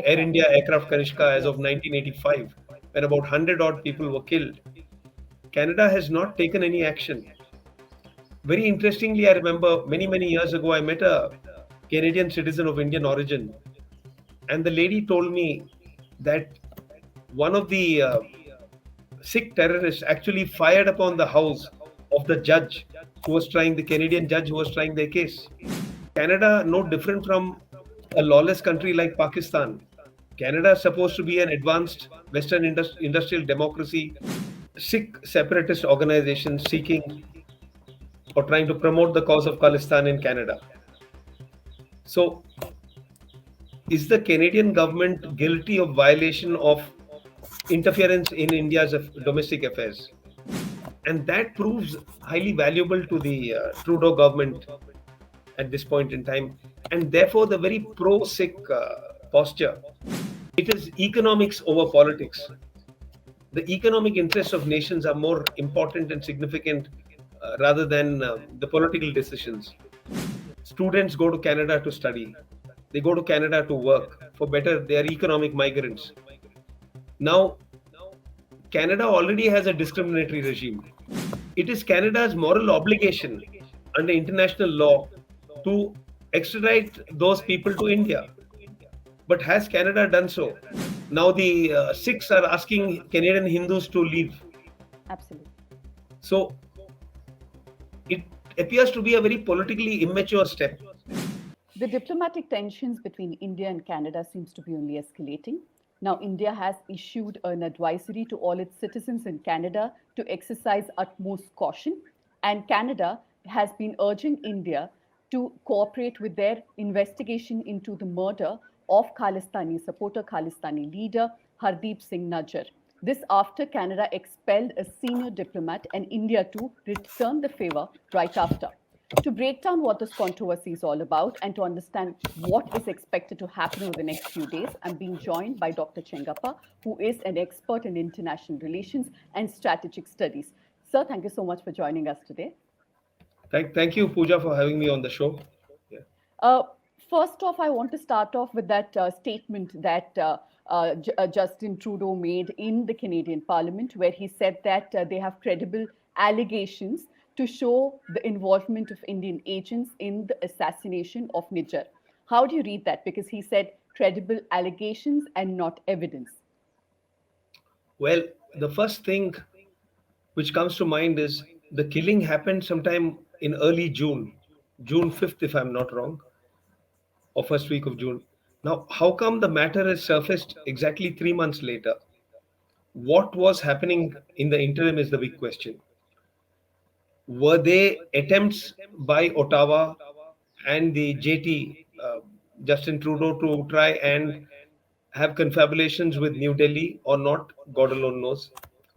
Air India aircraft Kanishka as of 1985, when about 100 odd people were killed. Canada has not taken any action. Very interestingly, I remember many years ago, I met a Canadian citizen of Indian origin, and the lady told me that one of the Sikh terrorists actually fired upon the house of the judge who was trying, the Canadian judge who was trying their case. Canada, no different from a lawless country like Pakistan. Canada is supposed to be an advanced Western industrial democracy. Sikh separatist organizations seeking or trying to promote the cause of Khalistani in Canada. So, is the Canadian government guilty of violation of interference in India's domestic affairs? And that proves highly valuable to the Trudeau government at this point in time, and therefore the very pro-Sikh posture. It is economics over politics. The economic interests of nations are more important and significant rather than the political decisions. Students go to Canada to study. They go to Canada to work. For better, they are economic migrants. Now, Canada already has a discriminatory regime. It is Canada's moral obligation under international law to extradite those people to India. But has Canada done so? Now the Sikhs are asking Canadian Hindus to leave. Absolutely. So it appears to be a very politically immature step. The diplomatic tensions between India and Canada seems to be only escalating. Now, India has issued an advisory to all its citizens in Canada to exercise utmost caution, and Canada has been urging India to cooperate with their investigation into the murder of Khalistani supporter, Khalistani leader Hardeep Singh Najjar. This after Canada expelled a senior diplomat and India to return the favor right after. To break down what this controversy is all about and to understand what is expected to happen over the next few days, I'm being joined by Dr. Chengappa, who is an expert in international relations and strategic studies. Sir, thank you so much for joining us today. Thank you, Pooja, for having me on the show. Yeah. First off, I want to start off with that statement that Justin Trudeau made in the Canadian Parliament, where he said that they have credible allegations to show the involvement of Indian agents in the assassination of Najjar. How do you read that? Because he said credible allegations and not evidence. Well, the first thing which comes to mind is the killing happened sometime in early June, June 5th, if I'm not wrong, or first week of June. Now, how come the matter has surfaced exactly 3 months later? What was happening in the interim is the big question. Were they attempts by Ottawa and the JT, Justin Trudeau, to try and have confabulations with New Delhi or not? God alone knows.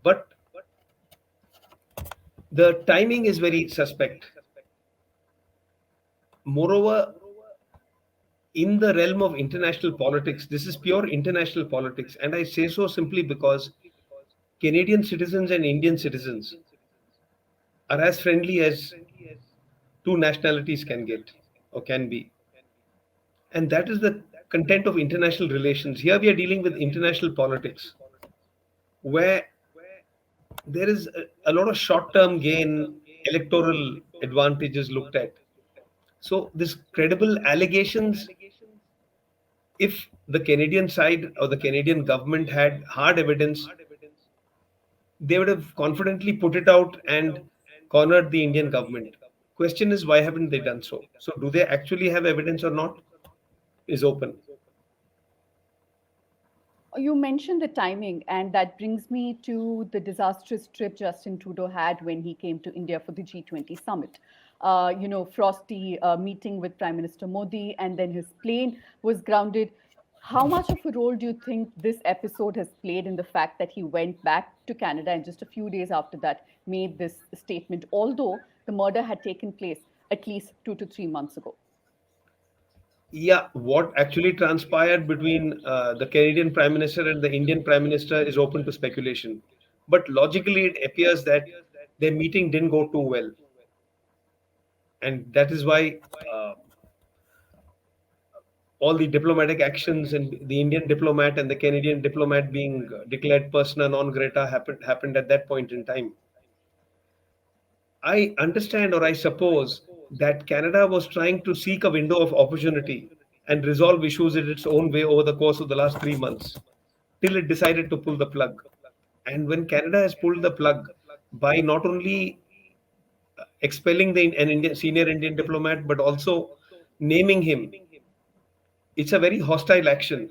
But the timing is very suspect. Moreover, in the realm of international politics, this is pure international politics. And I say so simply because Canadian citizens and Indian citizens are as friendly as two nationalities can get or can be. And that is the content of international relations. Here we are dealing with international politics, where there is a lot of short term gain, electoral advantages looked at. So, this credible allegations, if the Canadian side or the Canadian government had hard evidence, they would have confidently put it out and cornered the Indian government. Question is, why haven't they done so? So, do they actually have evidence or not? Is open. You mentioned the timing, and that brings me to the disastrous trip Justin Trudeau had when he came to India for the G20 summit. Frosty meeting with Prime Minister Modi, and then his plane was grounded. How much of a role do you think this episode has played in the fact that he went back to Canada and just a few days after that made this statement, although the murder had taken place at least 2 to 3 months ago? Yeah, what actually transpired between the Canadian Prime Minister and the Indian Prime Minister is open to speculation. But logically, it appears that their meeting didn't go too well. And that is why all the diplomatic actions and the Indian diplomat and the Canadian diplomat being declared persona non grata happened at that point in time. I understand, or I suppose, that Canada was trying to seek a window of opportunity and resolve issues in its own way over the course of the last 3 months till it decided to pull the plug. And when Canada has pulled the plug by not only expelling an Indian, senior Indian diplomat but also naming him, it's a very hostile action.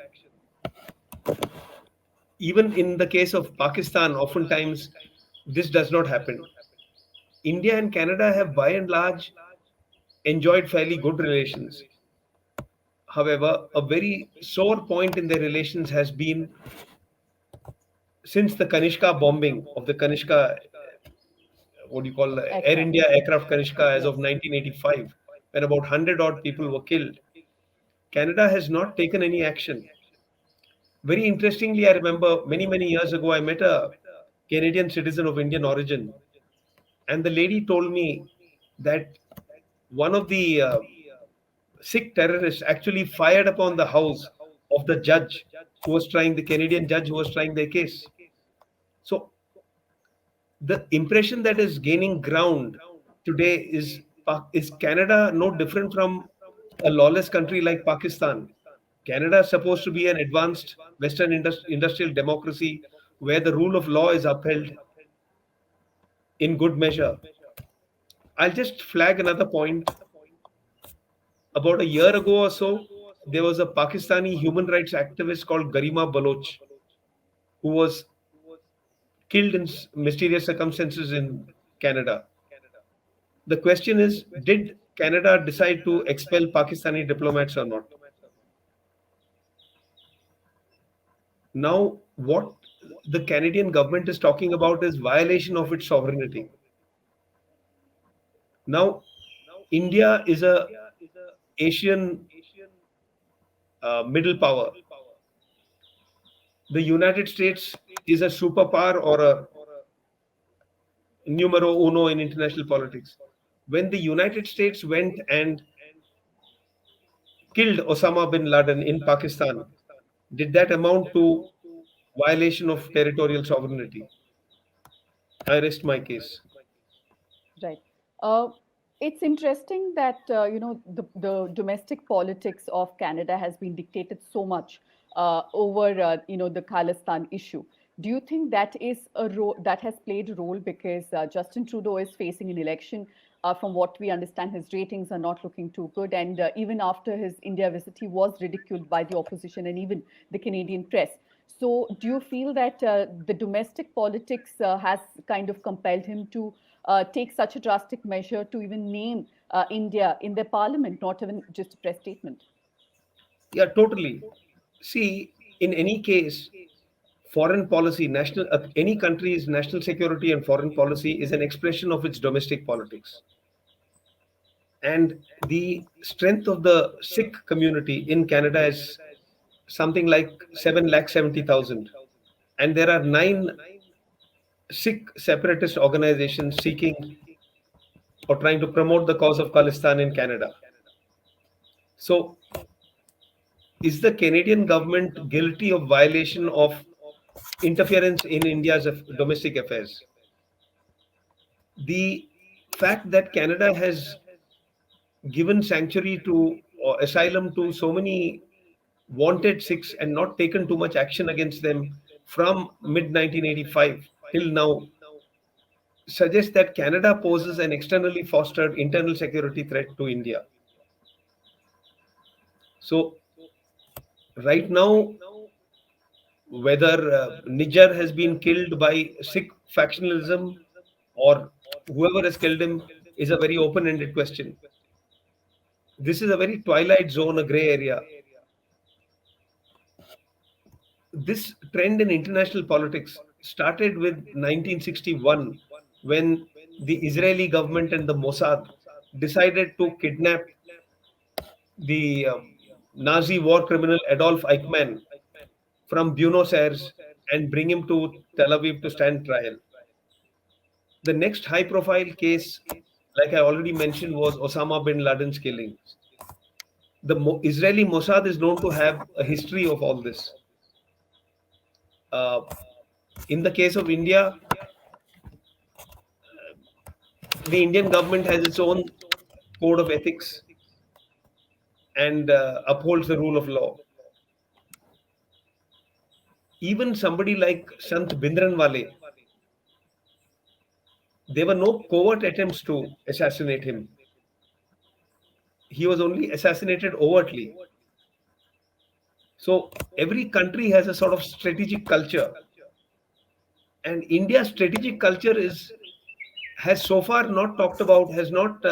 Even in the case of Pakistan, oftentimes this does not happen. India and Canada have by and large enjoyed fairly good relations. However, a very sore point in their relations has been since the Kanishka bombing of the Kanishka, what do you call Air Aircraft. India aircraft Kanishka as Yes. of 1985, when about 100 odd people were killed. Canada has not taken any action. Very interestingly, I remember many years ago, I met a Canadian citizen of Indian origin, and the lady told me that one of the Sikh terrorists actually fired upon the house of the judge who was trying, the Canadian judge who was trying their case. So the impression that is gaining ground today is Canada no different from a lawless country like Pakistan? Canada is supposed to be an advanced Western industrial democracy where the rule of law is upheld in good measure. I'll just flag another point. About a year ago or so, there was a Pakistani human rights activist called Garima Baloch who was killed in mysterious circumstances in Canada. The question is, did Canada decide to expel Pakistani diplomats or not? Now, what the Canadian government is talking about is violation of its sovereignty. Now, India is a Asian middle power. The United States is a superpower or a numero uno in international politics. When the United States went and killed Osama bin Laden in Pakistan, did that amount to violation of territorial sovereignty? I rest my case. Right. Uh, it's interesting that the domestic politics of Canada has been dictated so much over the Khalistan issue. Do you think that is a role that has played a role because Justin Trudeau is facing an election? From what we understand, his ratings are not looking too good, and even after his India visit, he was ridiculed by the opposition and even the Canadian press. So, do you feel that the domestic politics has kind of compelled him to take such a drastic measure to even name India in their parliament, not even just a press statement? Yeah, totally. See, in any case, foreign policy, national any country's national security and foreign policy is an expression of its domestic politics. And the strength of the Sikh community in Canada is something like 7,70,000. And there are nine Sikh separatist organizations seeking or trying to promote the cause of Khalistan in Canada. So, is the Canadian government guilty of violation of interference in India's domestic affairs? The fact that Canada has given sanctuary to or asylum to so many wanted Sikhs and not taken too much action against them from mid 1985 till now suggests that Canada poses an externally fostered internal security threat to India. So, right now, whether Nijar has been killed by Sikh factionalism or whoever has killed him is a very open ended question. This is a very twilight zone, a gray area. This trend in international politics started with 1961 when the Israeli government and the Mossad decided to kidnap the Nazi war criminal Adolf Eichmann from Buenos Aires and bring him to Tel Aviv to stand trial. The next high profile case, like I already mentioned, was Osama bin Laden's killing. The Israeli Mossad is known to have a history of all this. Uh, in the case of India, the Indian government has its own code of ethics and upholds the rule of law. Even somebody like Sant Bindranwale, there were no covert attempts to assassinate him. He was only assassinated overtly. So every country has a sort of strategic culture, and India's strategic culture is has so far not talked about, has not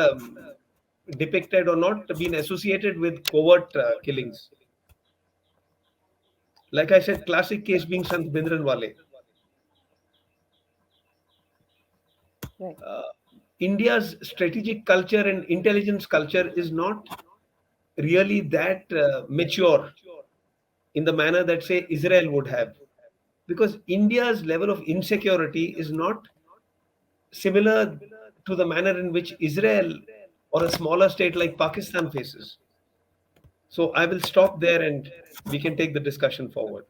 depicted or not been associated with covert killings. Like I said, classic case being Sant Bindranwale. Right. Uh, India's strategic culture and intelligence culture is not really that mature in the manner that, say, Israel would have. Because India's level of insecurity is not similar to the manner in which Israel or a smaller state like Pakistan faces. So I will stop there and we can take the discussion forward.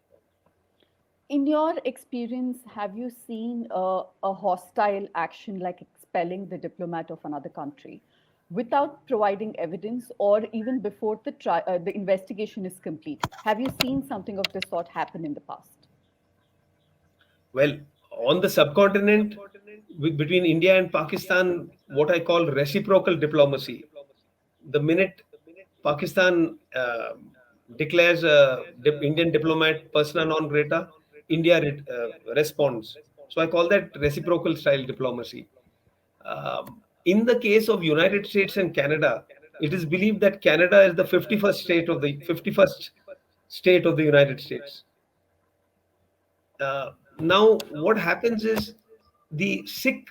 In your experience, have you seen a hostile action like expelling the diplomat of another country without providing evidence or even before the investigation is complete? Have you seen something of this sort happen in the past? Well, on the subcontinent, between India and Pakistan, what I call reciprocal diplomacy. The minute Pakistan declares a Indian diplomat persona non grata, India responds. So I call that reciprocal style diplomacy. In the case of United States and Canada, it is believed that Canada is the 51st state of the United States. Now, what happens is the Sikh,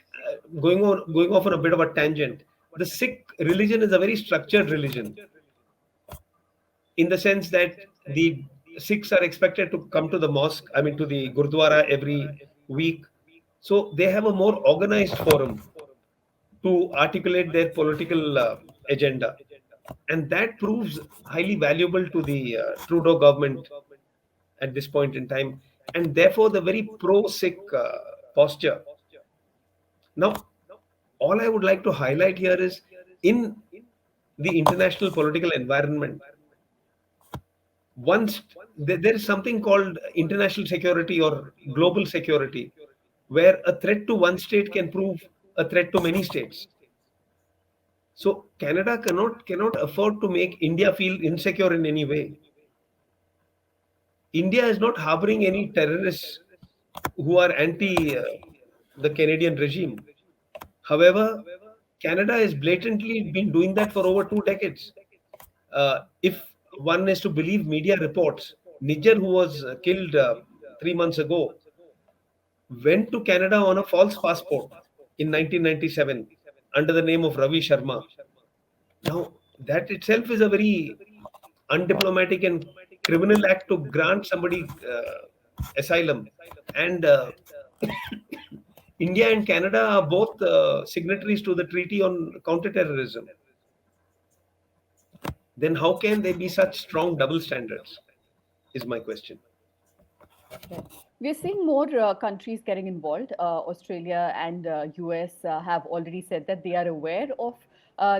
going off on a bit of a tangent. The Sikh religion is a very structured religion in the sense that the Sikhs are expected to come to the mosque, I mean, to the Gurdwara every week. So they have a more organized forum to articulate their political agenda. And that proves highly valuable to the Trudeau government at this point in time. And therefore, the very pro Sikh posture. Now, all I would like to highlight here is in the international political environment, once there is something called international security or global security, where a threat to one state can prove a threat to many states. So Canada cannot afford to make India feel insecure in any way. India is not harboring any terrorists who are anti the Canadian regime. However, Canada has blatantly been doing that for over 2 decades. If one is to believe media reports, Niger, who was killed 3 months ago, went to Canada on a false passport in 1997 under the name of Ravi Sharma. Now, that itself is a very undiplomatic and criminal act to grant somebody asylum. And India and Canada are both signatories to the Treaty on Counterterrorism. Then how can there be such strong double standards? Is my question. Right. We're seeing more countries getting involved. Australia and US have already said that they are aware of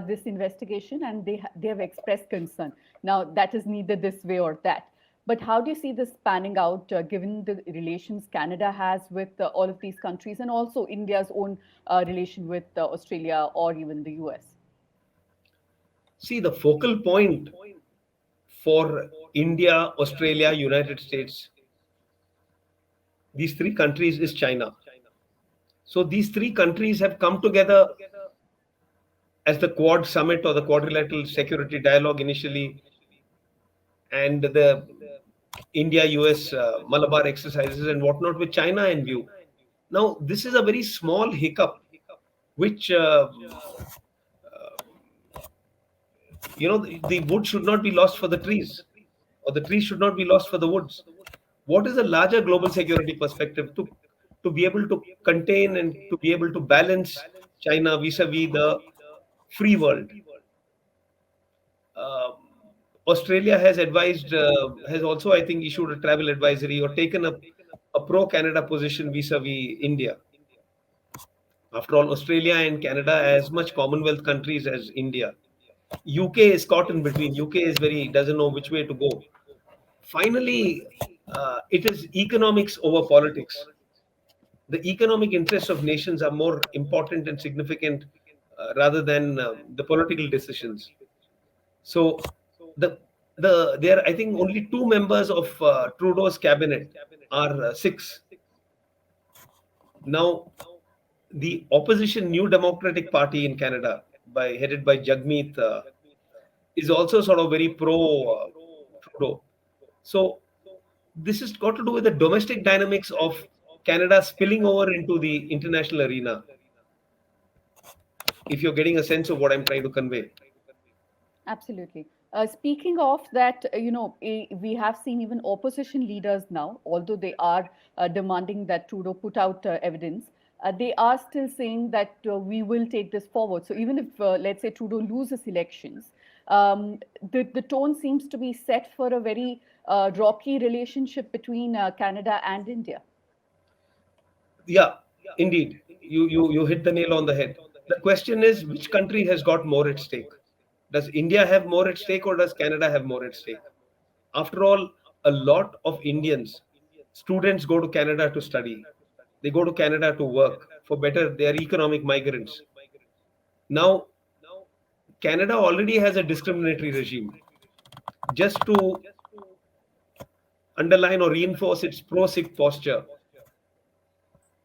this investigation and they have expressed concern. Now, that is neither this way or that. But how do you see this panning out, given the relations Canada has with all of these countries and also India's own relation with Australia or even the US? See, the focal point for India, Australia, United States, these three countries is China. So these three countries have come together as the Quad Summit or the Quadrilateral Security Dialogue initially, and the India US Malabar exercises and whatnot with China in view. Now, this is a very small hiccup, which, the wood should not be lost for the trees, or the trees should not be lost for the woods. What is a larger global security perspective to be able to contain and to be able to balance China vis-a-vis the free world? Uh, Australia has advised, has also, I think, issued a travel advisory or taken a pro Canada position vis-a-vis India. After all, Australia and Canada are as much Commonwealth countries as India. UK is caught in between. UK is very doesn't know which way to go. Finally, it is economics over politics. The economic interests of nations are more important and significant rather than the political decisions. So the there are, I think, only two members of Trudeau's cabinet are Sikhs. Now the opposition New Democratic Party in Canada, headed by Jagmeet, is also sort of very pro Trudeau. So this has got to do with the domestic dynamics of Canada spilling over into the international arena. If you're getting a sense of what I'm trying to convey. Absolutely. Speaking of that, we have seen even opposition leaders now, although they are demanding that Trudeau put out evidence, they are still saying that we will take this forward. So even if, let's say, Trudeau loses elections, the tone seems to be set for a very rocky relationship between Canada and India. Yeah, indeed. You hit the nail on the head. The question is, which country has got more at stake? Does India have more at stake or does Canada have more at stake? After all, a lot of Indians, students go to Canada to study. They go to Canada to work for better, they are economic migrants. Now, Canada already has a discriminatory regime. Just to underline or reinforce its pro Sikh posture,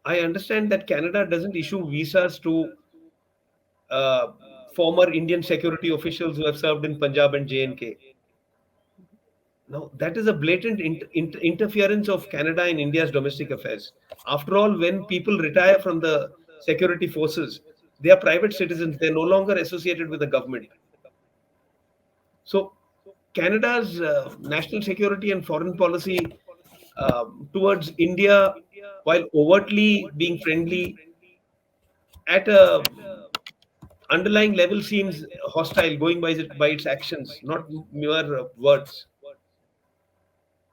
I understand that Canada doesn't issue visas to uh, former Indian security officials who have served in Punjab and J&K. Now, that is a blatant interference of Canada in India's domestic affairs. After all, when people retire from the security forces, they are private citizens. They're no longer associated with the government. So, Canada's national security and foreign policy towards India, while overtly being friendly, at a underlying level seems hostile, going by its actions, not mere words.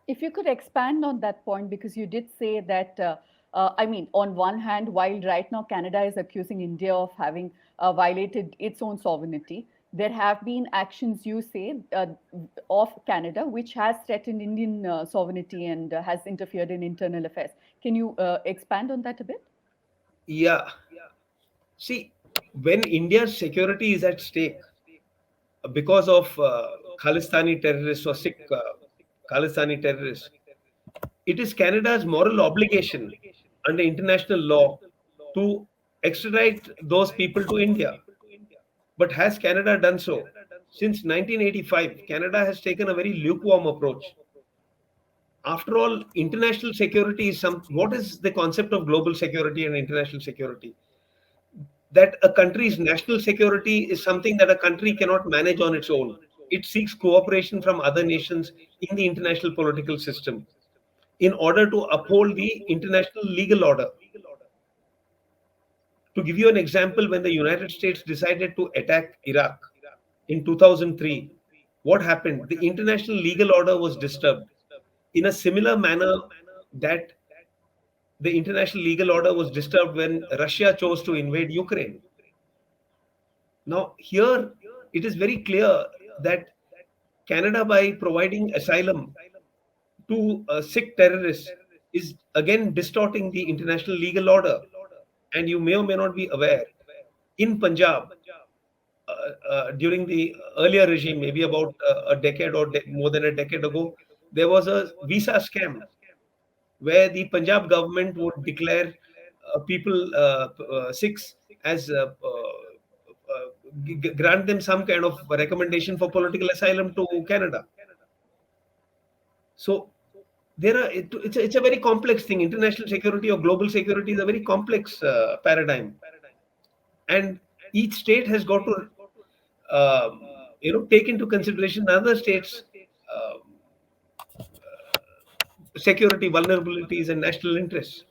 If you could expand on that point, because you did say that, I mean, on one hand, while right now Canada is accusing India of having violated its own sovereignty, there have been actions, you say, of Canada, which has threatened Indian sovereignty and has interfered in internal affairs. Can you expand on that a bit? Yeah. See, when India's security is at stake because of Khalistani terrorists or Sikh Khalistani terrorists, it is Canada's moral obligation under international law to extradite those people to India. But has Canada done so? Since 1985, Canada has taken a very lukewarm approach. After all, international security is what is the concept of global security and international security? That a country's national security is something that a country cannot manage on its own. It seeks cooperation from other nations in the international political system in order to uphold the international legal order. To give you an example, when the United States decided to attack Iraq in 2003, what happened? The international legal order was disturbed in a similar manner that the international legal order was disturbed when Russia chose to invade Ukraine. Now, here it is very clear that Canada, by providing asylum to Sikh terrorists, is again distorting the international legal order. And you may or may not be aware, in Punjab, during the earlier regime, maybe about a decade or more than a decade ago, there was a visa scam where the Punjab government would declare people, Sikhs, as grant them some kind of recommendation for political asylum to Canada. So it's a very complex thing. International security or global security is a very complex paradigm, and each state has got to take into consideration other states' security vulnerabilities and national interests.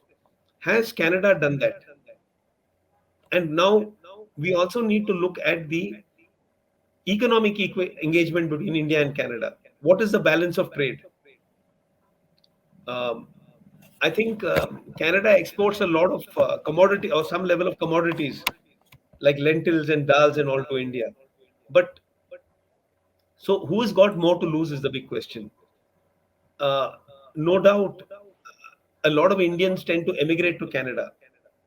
Has Canada done that? And now we also need to look at the economic engagement between India and Canada. What is the balance of trade? Um, I think Canada exports a lot of commodity or some level of commodities like lentils and dals and all to India. But so who has got more to lose is the big question. Uh, no doubt, a lot of Indians tend to emigrate to Canada.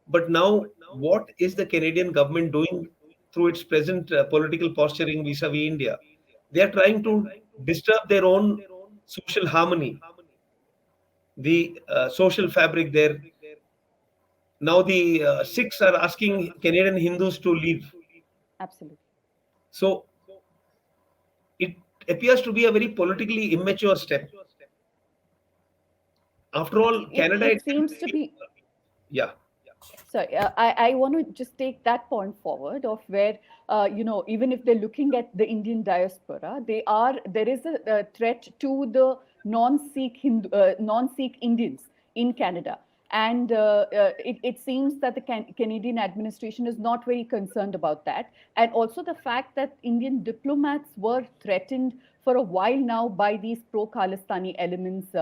But now, what is the Canadian government doing through its present political posturing vis-a-vis India? They are trying to disturb their own social harmony, the social fabric there. Now, the Sikhs are asking Canadian Hindus to leave. Absolutely. So, it appears to be a very politically immature step. After all, Canada It itself, seems to be. yeah, So I want to just take that point forward of where, even if they're looking at the Indian diaspora, there is a threat to the non-Sikh Indians in Canada. And it seems that the Canadian administration is not very concerned about that. And also the fact that Indian diplomats were threatened for a while now by these pro-Khalistani elements.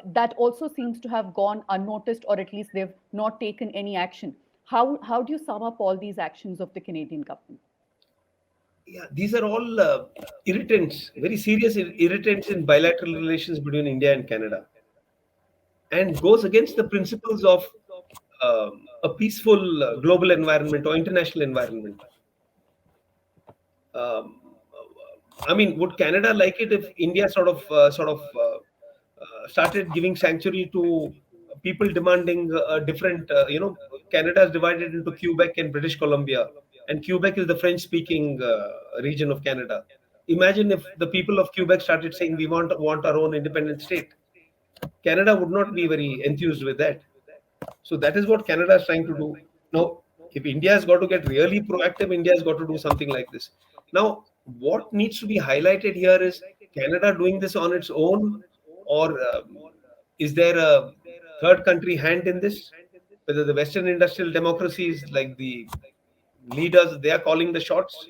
That also seems to have gone unnoticed, or at least they've not taken any action. How do you sum up all these actions of the Canadian government? yeah, these are all irritants, very serious irritants in bilateral relations between India and Canada, and goes against the principles of a peaceful global environment or international environment. Um, I mean, would Canada like it if India started giving sanctuary to people demanding a different? Canada is divided into Quebec and British Columbia, and Quebec is the French-speaking region of Canada. Imagine if the people of Quebec started saying we want our own independent state. Canada would not be very enthused with that. So that is what Canada is trying to do. Now, if India has got to get really proactive, India has got to do something like this. Now, what needs to be highlighted here is Canada doing this on its own, or is there a third country hand in this? Whether the Western industrial democracies, like the leaders, they are calling the shots.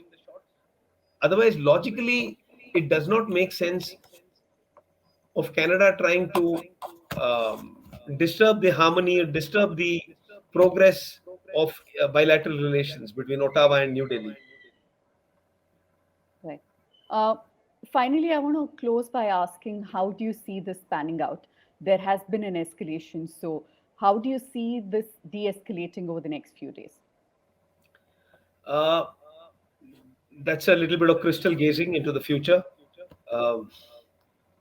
Otherwise, logically, it does not make sense of Canada trying to disturb the harmony, or disturb the progress of bilateral relations between Ottawa and New Delhi. Right. Uh, Finally, I want to close by asking, how do you see this panning out? There has been an escalation. So, how do you see this de escalating over the next few days? Uh, that's a little bit of crystal gazing into the future. Um,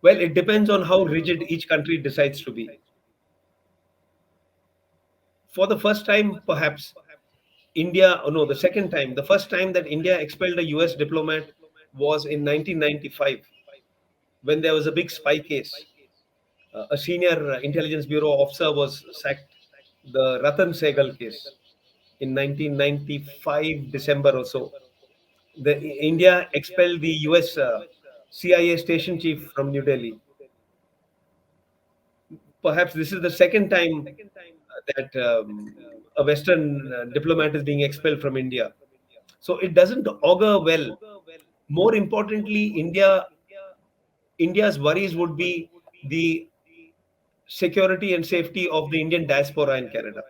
well, it depends on how rigid each country decides to be. For the first time, perhaps India, oh no, the second time, the first time that India expelled a US diplomat was in 1995 when there was a big spy case. A senior intelligence bureau officer was sacked. The Ratan Sehgal case in 1995 December or so. The India expelled the US CIA station chief from New Delhi. Perhaps this is the second time that a Western diplomat is being expelled from India. So it doesn't augur well. More importantly, India's worries would be the security and safety of the Indian diaspora in Canada,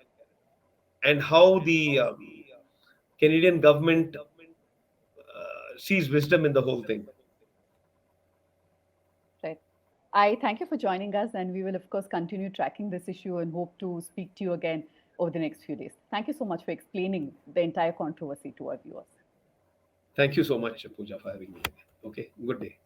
and how the Canadian government sees wisdom in the whole thing. Right. I thank you for joining us, and we will, of course, continue tracking this issue and hope to speak to you again over the next few days. Thank you so much for explaining the entire controversy to our viewers. Thank you so much, Pooja, for having me again. Okay, good day.